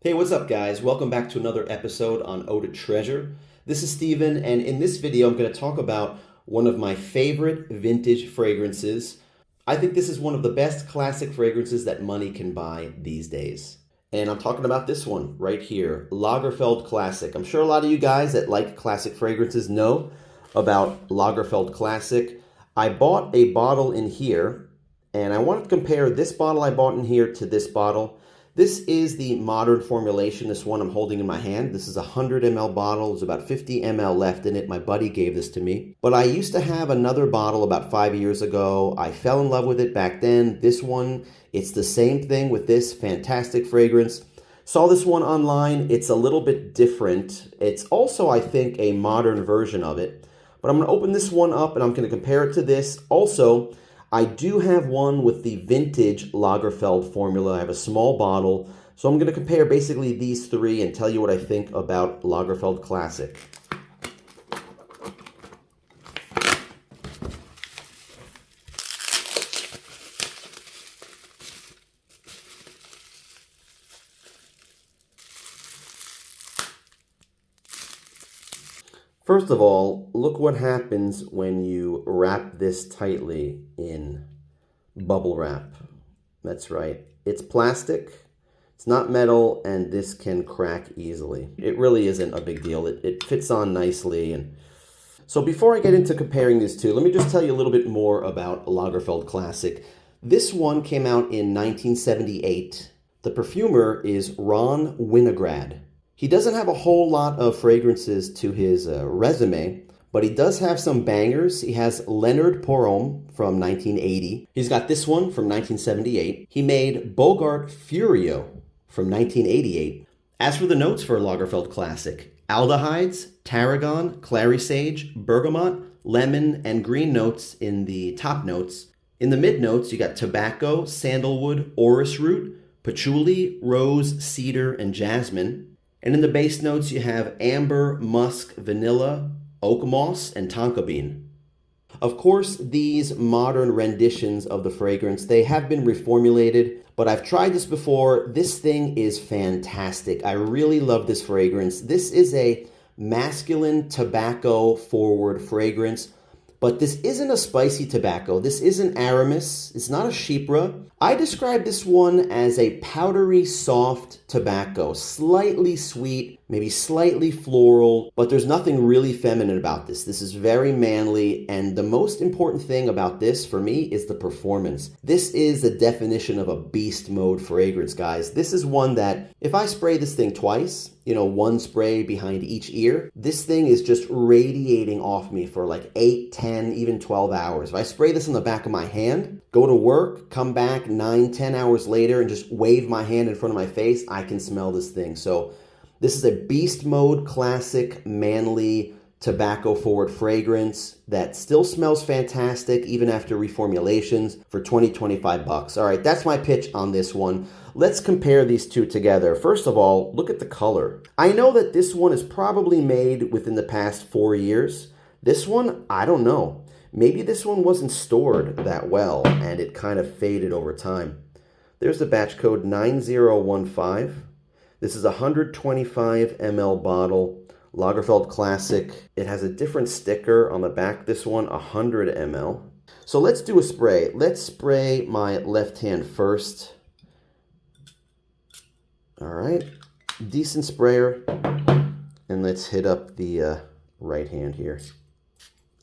Hey, what's up guys? Welcome back to another episode on Eau-de-Treasure. This is Steven, and in this video I'm going to talk about one of my favorite vintage fragrances. I think this is one of the best classic fragrances that money can buy these days. And I'm talking about this one right here, Lagerfeld Classic. I'm sure a lot of you guys that like classic fragrances know about Lagerfeld Classic. I bought a bottle in here, and I wanted to compare this bottle I bought in here to this bottle. This is the modern formulation, this one I'm holding in my hand. This is a 100 ml bottle. There's about 50 ml left in it. My buddy gave this to me. But I used to have another bottle about 5 years ago. I fell in love with it back then. This one, it's the same thing with this fantastic fragrance. Saw this one online. It's a little bit different. It's also, I think, a modern version of it. But I'm going to open this one up and I'm going to compare it to this. Also, I do have one with the vintage Lagerfeld formula. I have a small bottle. So I'm going to compare basically these three and tell you what I think about Lagerfeld Classic. First of all, look what happens when you wrap this tightly in bubble wrap. That's right. It's plastic, it's not metal, and this can crack easily. It really isn't a big deal. It fits on nicely. And so before I get into comparing these two, let me just tell you a little bit more about Lagerfeld Classic. This one came out in 1978. The perfumer is Ron Winograd. He doesn't have a whole lot of fragrances to his resume, but he does have some bangers. He has Leonard Porom from 1980. He's got this one from 1978. He made Bogart Furio from 1988. As for the notes for Lagerfeld Classic, aldehydes, tarragon, clary sage, bergamot, lemon, and green notes in the top notes. In the mid notes, you got tobacco, sandalwood, orris root, patchouli, rose, cedar, and jasmine. And in the base notes, you have amber, musk, vanilla, oak moss, and tonka bean. Of course, these modern renditions of the fragrance, they have been reformulated, but I've tried this before. This thing is fantastic. I really love this fragrance. This is a masculine tobacco forward fragrance, but this isn't a spicy tobacco. This isn't aramis. It's not a chypre. I describe this one as a powdery, soft tobacco, slightly sweet, maybe slightly floral, but there's nothing really feminine about this. This is very manly, and the most important thing about this for me is the performance. This is the definition of a beast mode fragrance, guys. This is one that if I spray this thing twice, one spray behind each ear, this thing is just radiating off me for like 8, 10, even 12 hours. If I spray this on the back of my hand, go to work, come back 9, 10 hours later and just wave my hand in front of my face, I can smell this thing. So this is a beast mode, classic, manly, tobacco forward fragrance that still smells fantastic even after reformulations for 20, 25 bucks. All right, that's my pitch on this one. Let's compare these two together. First of all, look at the color. I know that this one is probably made within the past 4 years. This one, I don't know. Maybe this one wasn't stored that well and it kind of faded over time. There's the batch code 9015. This is a 125 ml bottle, Lagerfeld Classic. It has a different sticker on the back. This one, 100 ml. So let's do a spray. Let's spray my left hand first. All right, decent sprayer. And let's hit up the right hand here.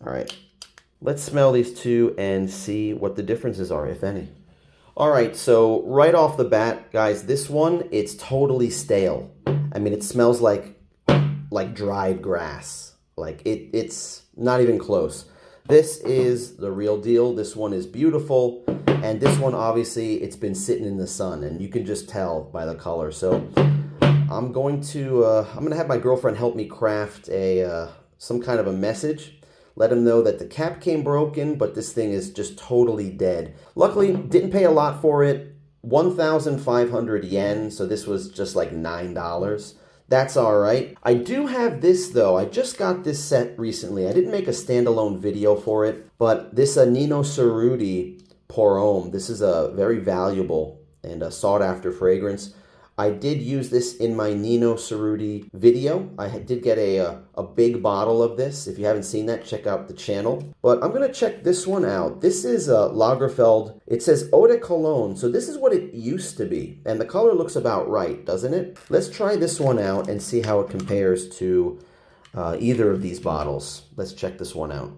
All right. Let's smell these two and see what the differences are, if any. All right, so right off the bat, guys, this one, it's totally stale. I mean, it smells like dried grass. Like, it's not even close. This is the real deal. This one is beautiful. And this one, obviously, it's been sitting in the sun, and you can just tell by the color. So I'm going to have my girlfriend help me craft some kind of a message. Let him know that the cap came broken, but this thing is just totally dead. Luckily, didn't pay a lot for it. 1,500 yen, so this was just like $9. That's all right. I do have this, though. I just got this set recently. I didn't make a standalone video for it, but this Nino cerruti pour homme, this is a very valuable and a sought-after fragrance. I did use this in my Nino cerruti video. I did get a big bottle of this. If you haven't seen that, check out the channel. But I'm going to check this one out. This is Lagerfeld. It says eau de cologne, so this is what it used to be. And the color looks about right, doesn't it? Let's try this one out and see how it compares to either of these bottles. Let's check this one out.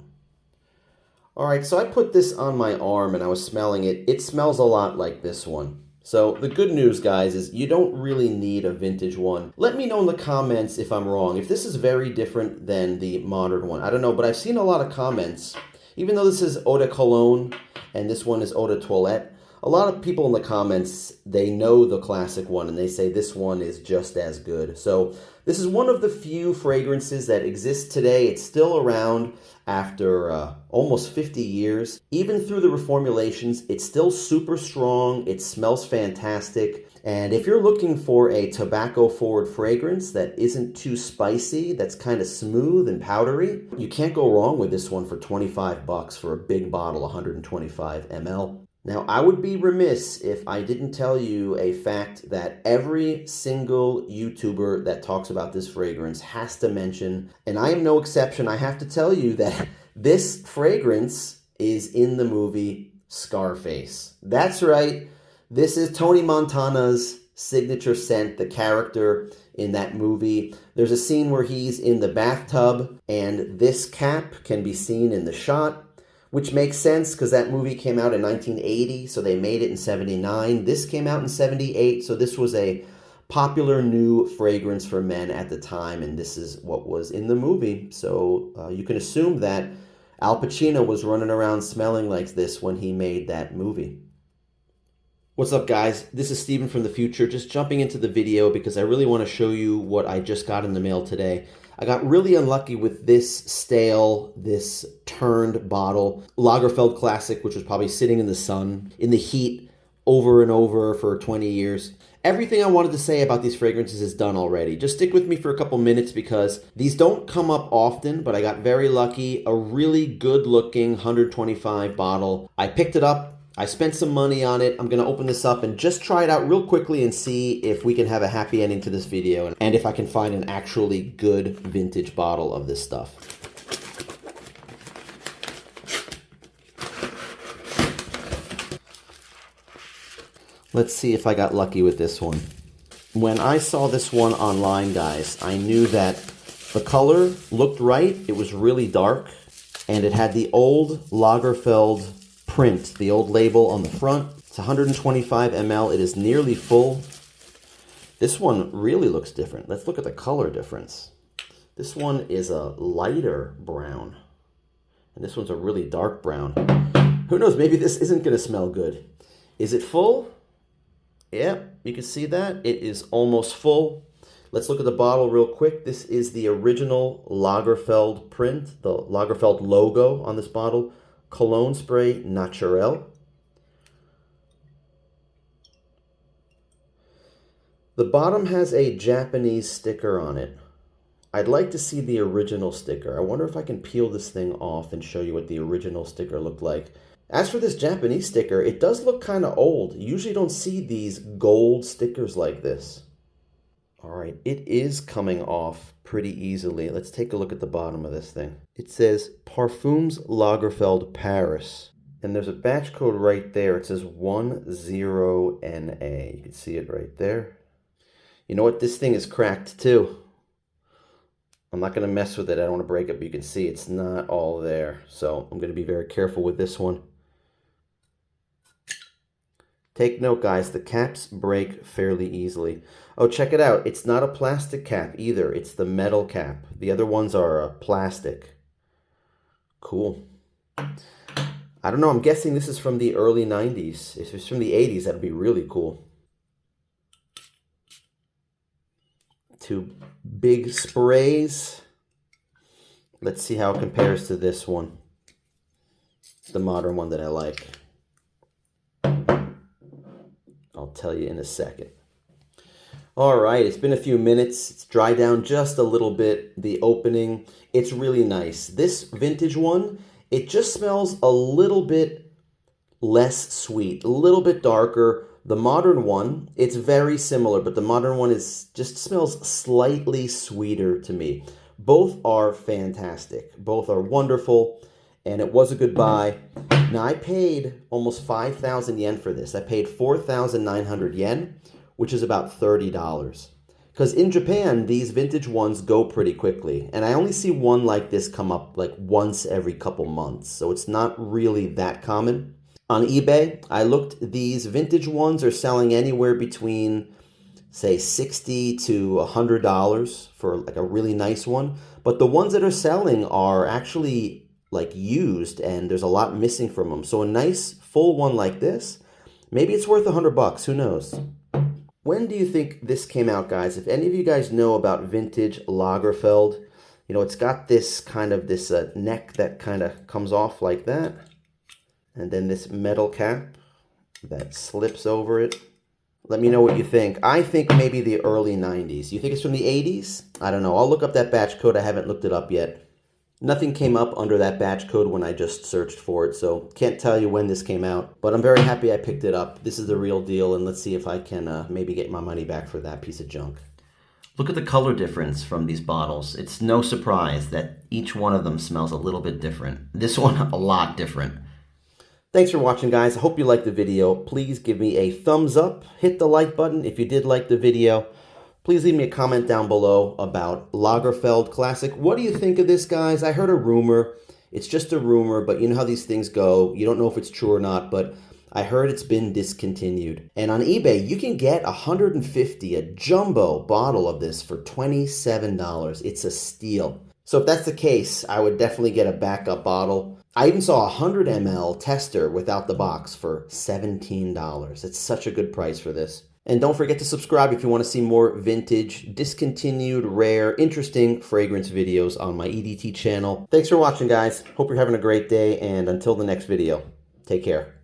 All right, so I put this on my arm and I was smelling it. It smells a lot like this one. So the good news, guys, is you don't really need a vintage one. Let me know in the comments if I'm wrong, if this is very different than the modern one. I don't know, but I've seen a lot of comments. Even though this is eau de cologne and this one is eau de toilette, a lot of people in the comments, they know the classic one and they say this one is just as good. So this is one of the few fragrances that exists today. It's still around after almost 50 years. Even through the reformulations, it's still super strong. It smells fantastic. And if you're looking for a tobacco-forward fragrance that isn't too spicy, that's kind of smooth and powdery, you can't go wrong with this one for 25 bucks for a big bottle, 125 ml. Now, I would be remiss if I didn't tell you a fact that every single YouTuber that talks about this fragrance has to mention, and I am no exception. I have to tell you that this fragrance is in the movie Scarface. That's right. This is Tony Montana's signature scent, the character in that movie. There's a scene where he's in the bathtub, and this cap can be seen in the shot, which makes sense because that movie came out in 1980, so they made it in 79. This came out in 78, so this was a popular new fragrance for men at the time, and this is what was in the movie. So you can assume that Al Pacino was running around smelling like this when he made that movie. What's up, guys? This is Steven from the future, just jumping into the video because I really want to show you what I just got in the mail today. I got really unlucky with this this turned bottle, Lagerfeld Classic, which was probably sitting in the sun, in the heat, over and over for 20 years. Everything I wanted to say about these fragrances is done already. Just stick with me for a couple minutes because these don't come up often, but I got very lucky. A really good looking 125 bottle. I picked it up. I spent some money on it. I'm going to open this up and just try it out real quickly and see if we can have a happy ending to this video and if I can find an actually good vintage bottle of this stuff. Let's see if I got lucky with this one. When I saw this one online, guys, I knew that the color looked right. It was really dark and it had the old Lagerfeld print, the old label on the front. It's 125 ml. It is nearly full. This one really looks different. Let's look at the color difference. This one is a lighter brown, and this one's a really dark brown. Who knows, maybe this isn't going to smell good. Is it full? Yep, you can see that. It is almost full. Let's look at the bottle real quick. This is the original Lagerfeld print, the Lagerfeld logo on this bottle. Cologne spray naturel. The bottom has a Japanese sticker on it. I'd like to see the original sticker. I wonder if I can peel this thing off and show you what the original sticker looked like. As for this Japanese sticker, it does look kind of old. You usually don't see these gold stickers like this. All right, it is coming off pretty easily. Let's take a look at the bottom of this thing. It says Parfums Lagerfeld Paris. And there's a batch code right there. It says 10NA. You can see it right there. You know what? This thing is cracked too. I'm not going to mess with it. I don't want to break it, but you can see it's not all there. So I'm going to be very careful with this one. Take note, guys, the caps break fairly easily. Oh, check it out. It's not a plastic cap either. It's the metal cap. The other ones are plastic. Cool. I don't know. I'm guessing this is from the early 90s. If it's from the 80s, that'd be really cool. Two big sprays. Let's see how it compares to this one. The modern one that I like. I'll tell you in a second. All right, it's been a few minutes. It's dried down just a little bit. The opening, it's really nice. This vintage one, it just smells a little bit less sweet, a little bit darker, The modern one, it's very similar, but the modern one just smells slightly sweeter to me. Both are fantastic. Both are wonderful, and it was a good buy. Now, I paid almost 5,000 yen for this. I paid 4,900 yen, which is about $30. Because in Japan, these vintage ones go pretty quickly. And I only see one like this come up like once every couple months. So it's not really that common. On eBay, I looked, these vintage ones are selling anywhere between, say, $60 to $100 for like a really nice one. But the ones that are selling are actually like used, and there's a lot missing from them. So a nice full one like this, maybe it's worth $100, who knows? When do you think this came out, guys? If any of you guys know about vintage Lagerfeld, you know, it's got this kind of this neck that kind of comes off like that. And then this metal cap that slips over it. Let me know what you think. I think maybe the early 90s. You think it's from the 80s? I don't know. I'll look up that batch code. I haven't looked it up yet. Nothing came up under that batch code when I just searched for it, so can't tell you when this came out. But I'm very happy I picked it up. This is the real deal, and let's see if I can maybe get my money back for that piece of junk. Look at the color difference from these bottles. It's no surprise that each one of them smells a little bit different. This one, a lot different. Thanks for watching, guys. I hope you liked the video. Please give me a thumbs up. Hit the like button if you did like the video. Please leave me a comment down below about Lagerfeld Classic. What do you think of this, guys? I heard a rumor. It's just a rumor, but you know how these things go. You don't know if it's true or not, but I heard it's been discontinued. And on eBay, you can get 150, a jumbo bottle of this for $27. It's a steal. So if that's the case, I would definitely get a backup bottle. I even saw a 100 ml tester without the box for $17. It's such a good price for this. And don't forget to subscribe if you want to see more vintage, discontinued, rare, interesting fragrance videos on my EDT channel. Thanks for watching, guys. Hope you're having a great day, and until the next video, take care.